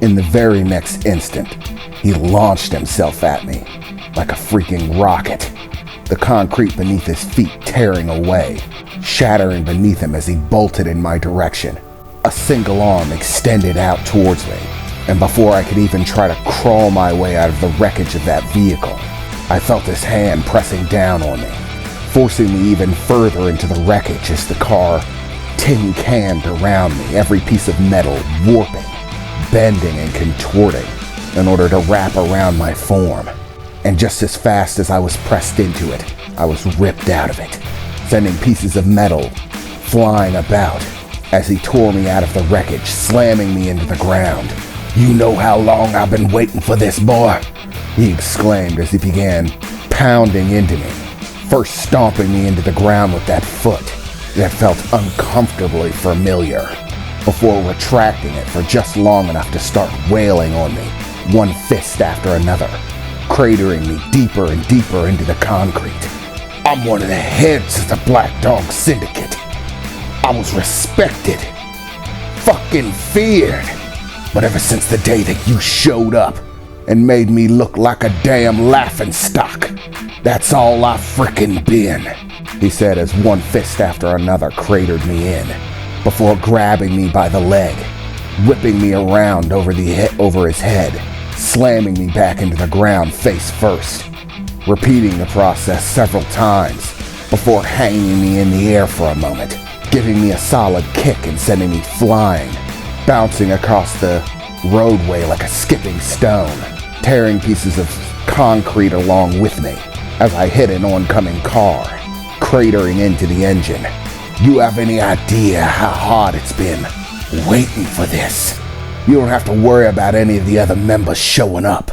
In the very next instant, he launched himself at me like a freaking rocket, the concrete beneath his feet tearing away, shattering beneath him as he bolted in my direction. A single arm extended out towards me, and before I could even try to crawl my way out of the wreckage of that vehicle, I felt his hand pressing down on me, forcing me even further into the wreckage as the car tin-canned around me, every piece of metal warping, bending and contorting in order to wrap around my form. And just as fast as I was pressed into it, I was ripped out of it, sending pieces of metal flying about as he tore me out of the wreckage, slamming me into the ground. "You know how long I've been waiting for this, boy," he exclaimed as he began pounding into me, first stomping me into the ground with that foot that felt uncomfortably familiar, before retracting it for just long enough to start wailing on me, one fist after another, cratering me deeper and deeper into the concrete. "I'm one of the heads of the Black Dog Syndicate. I was respected, fucking feared. But ever since the day that you showed up and made me look like a damn laughingstock, that's all I've frickin' been," he said as one fist after another cratered me in, before grabbing me by the leg, whipping me around over his head, slamming me back into the ground face first, repeating the process several times before hanging me in the air for a moment, giving me a solid kick and sending me flying, bouncing across the roadway like a skipping stone, tearing pieces of concrete along with me as I hit an oncoming car, cratering into the engine. "You have any idea how hard it's been waiting for this? You don't have to worry about any of the other members showing up.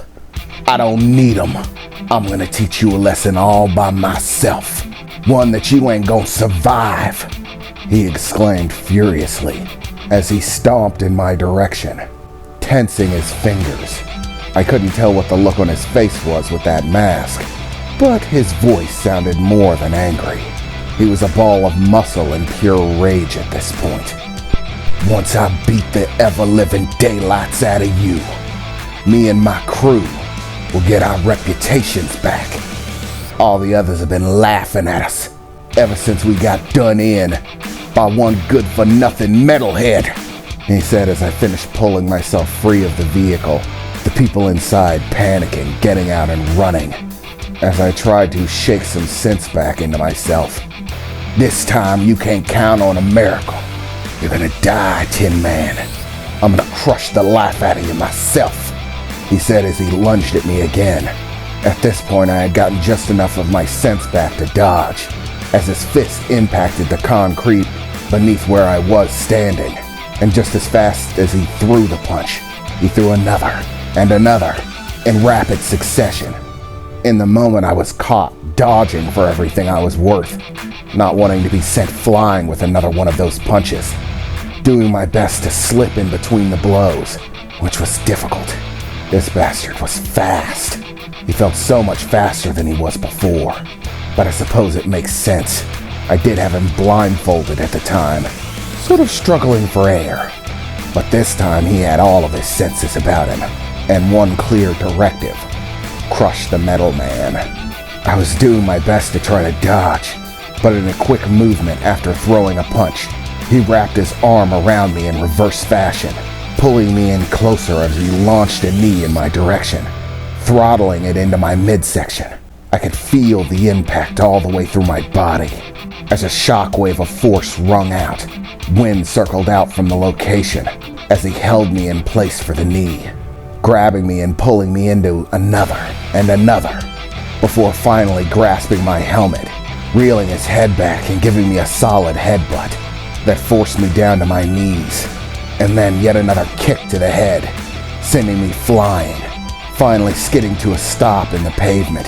I don't need them. I'm gonna teach you a lesson all by myself, one that you ain't gonna survive," he exclaimed furiously as he stomped in my direction, tensing his fingers. I couldn't tell what the look on his face was with that mask, but his voice sounded more than angry. He was a ball of muscle and pure rage at this point. "Once I beat the ever-living daylights out of you, me and my crew will get our reputations back. All the others have been laughing at us ever since we got done in by one good-for-nothing metalhead," he said as I finished pulling myself free of the vehicle, the people inside panicking, getting out and running, as I tried to shake some sense back into myself. "This time you can't count on a miracle. You're gonna die, Tin Man. I'm gonna crush the life out of you myself," he said as he lunged at me again. At this point I had gotten just enough of my sense back to dodge, as his fist impacted the concrete beneath where I was standing, and just as fast as he threw the punch, he threw another and another in rapid succession. In the moment I was caught, dodging for everything I was worth, not wanting to be sent flying with another one of those punches, doing my best to slip in between the blows, which was difficult. This bastard was fast. He felt so much faster than he was before, but I suppose it makes sense. I did have him blindfolded at the time, sort of struggling for air. But this time he had all of his senses about him, and one clear directive: crush the metal man. I was doing my best to try to dodge, but in a quick movement after throwing a punch, he wrapped his arm around me in reverse fashion, pulling me in closer as he launched a knee in my direction, throttling it into my midsection. I could feel the impact all the way through my body. As a shockwave of force rung out, wind circled out from the location as he held me in place for the knee, grabbing me and pulling me into another and another, before finally grasping my helmet, reeling his head back and giving me a solid headbutt that forced me down to my knees, and then yet another kick to the head, sending me flying, finally skidding to a stop in the pavement,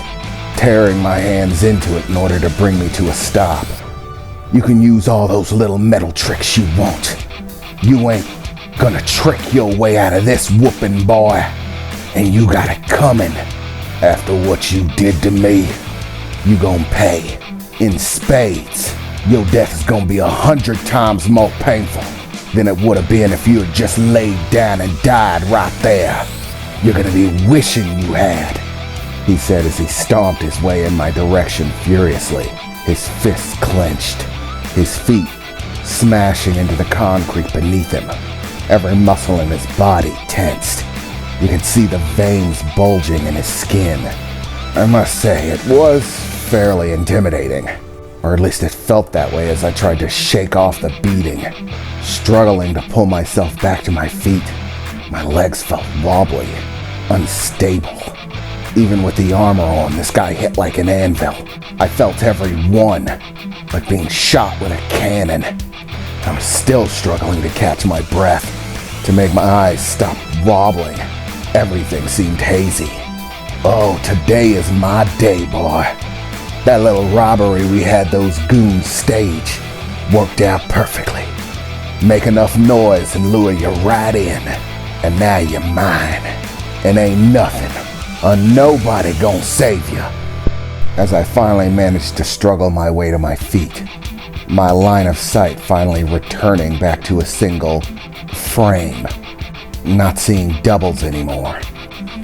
tearing my hands into it in order to bring me to a stop. "You can use all those little metal tricks you want. You ain't gonna trick your way out of this whooping, boy. And you got it coming. After what you did to me, you gonna pay in spades. Your death is gonna be 100 times more painful than it would have been if you had just laid down and died right there. You're gonna be wishing you had, he said as he stomped his way in my direction furiously, his fists clenched, his feet smashing into the concrete beneath him, every muscle in his body tensed. You could see the veins bulging in his skin. I must say, it was fairly intimidating, or at least it felt that way as I tried to shake off the beating, struggling to pull myself back to my feet. My legs felt wobbly, unstable. Even with the armor on, this guy hit like an anvil. I felt every one, like being shot with a cannon. I was still struggling to catch my breath, to make my eyes stop wobbling. Everything seemed hazy. Oh, today is my day, boy. That little robbery we had those goons stage worked out perfectly. Make enough noise and lure you right in, and now you're mine. And ain't nothing or nobody gonna save you. As I finally managed to struggle my way to my feet, my line of sight finally returning back to a single frame, not seeing doubles anymore,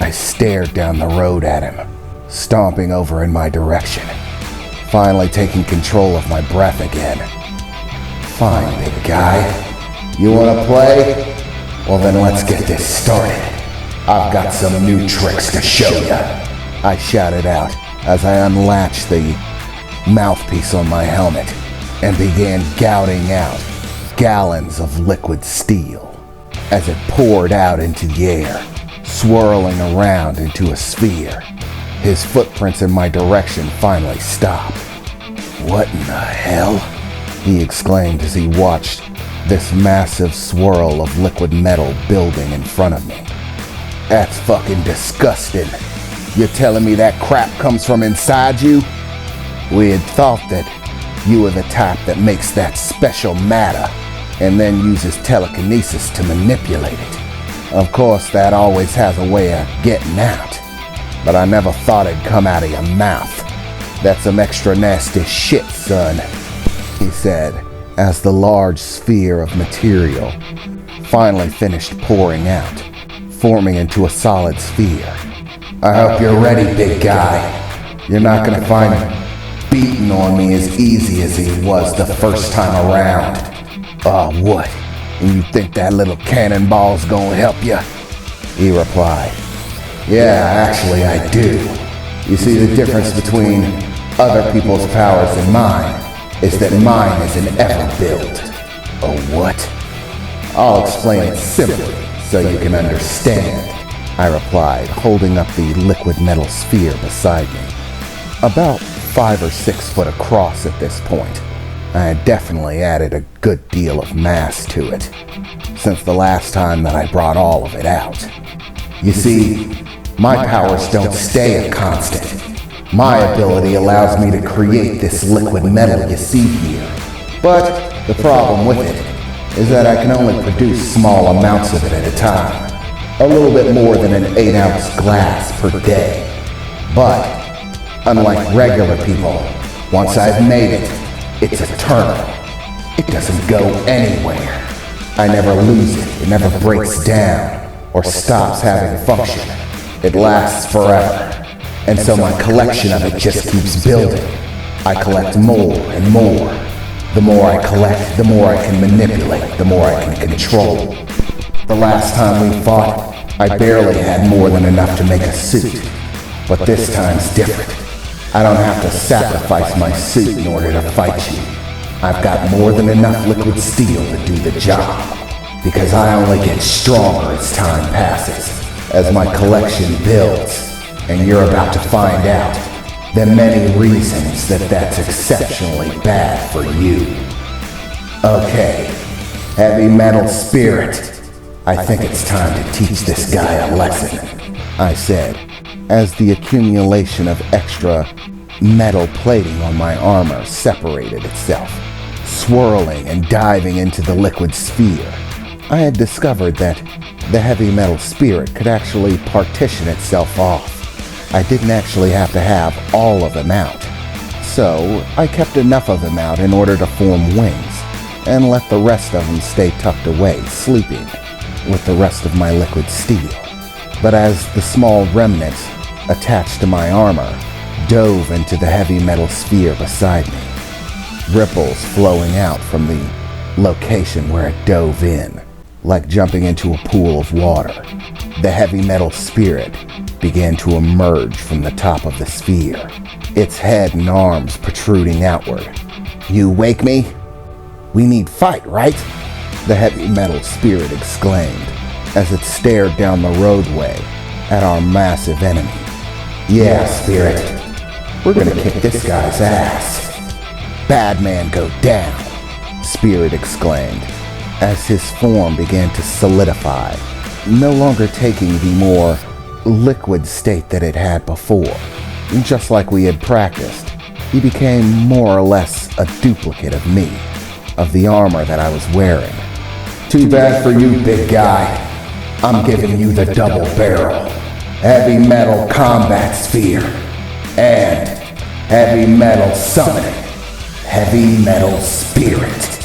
I stared down the road at him, stomping over in my direction, finally taking control of my breath again. Fine, big guy. You wanna play? Well then let's get this started. I've got some new tricks to show you, I shouted out as I unlatched the mouthpiece on my helmet and began gouting out gallons of liquid steel as it poured out into the air, swirling around into a sphere. His footprints in my direction finally stopped. What in the hell? He exclaimed as he watched this massive swirl of liquid metal building in front of me. That's fucking disgusting. You're telling me that crap comes from inside you? We had thought that you were the type that makes that special matter and then uses telekinesis to manipulate it. Of course, that always has a way of getting out, but I never thought it'd come out of your mouth. That's some extra nasty shit, son, he said, as the large sphere of material finally finished pouring out, forming into a solid sphere. I hope you're ready, big guy. You're not gonna find beating on me as easy as he was the first time around. Oh, what? And you think that little cannonball's gonna help you? He replied. Yeah, actually I do. You see, the difference between other people's powers and mine is that mine is an ever build. Oh, what? I'll explain it simply so you can understand, I replied, holding up the liquid metal sphere beside me. About 5 or 6 foot across at this point, I had definitely added a good deal of mass to it since the last time that I brought all of it out. You see, my powers don't stay a constant. My ability allows me to create this liquid metal you see here. But the problem with it is that I can only produce small amounts of it at a time. A little bit more than an 8-ounce glass per day. But, unlike regular people, once I've made it, it's eternal. It doesn't go anywhere. I never lose it. It never breaks down or stops having function. It lasts forever. And so my collection of it just keeps building. I collect more and more. The more I collect, the more I can manipulate, the more I can control. The last time we fought, I barely had more than enough to make a suit. But this time's different. I don't have to sacrifice my suit in order to fight you. I've got more than enough liquid steel to do the job. Because I only get stronger as time passes, as my collection builds. And you're about to find out the many reasons that that's exceptionally bad for you. Okay, heavy metal spirit. I think it's time to teach this guy a lesson, I said, as the accumulation of extra metal plating on my armor separated itself, swirling and diving into the liquid sphere. I had discovered that the heavy metal spirit could actually partition itself off. I didn't actually have to have all of them out. So I kept enough of them out in order to form wings, and let the rest of them stay tucked away, sleeping with the rest of my liquid steel. But as the small remnant attached to my armor dove into the heavy metal sphere beside me, ripples flowing out from the location where it dove in, like jumping into a pool of water, the heavy metal spirit began to emerge from the top of the sphere, its head and arms protruding outward. "You wake me? We need fight, right?" the heavy metal spirit exclaimed as it stared down the roadway at our massive enemy. "Yeah, spirit. We're gonna kick this guy's ass." "Bad man go down," spirit exclaimed as his form began to solidify, no longer taking the more liquid state that it had before. Just like we had practiced, he became more or less a duplicate of me, of the armor that I was wearing. "Too bad for you, big guy. I'm giving you the double barrel, heavy metal combat sphere, and heavy metal summoning, heavy metal spirit."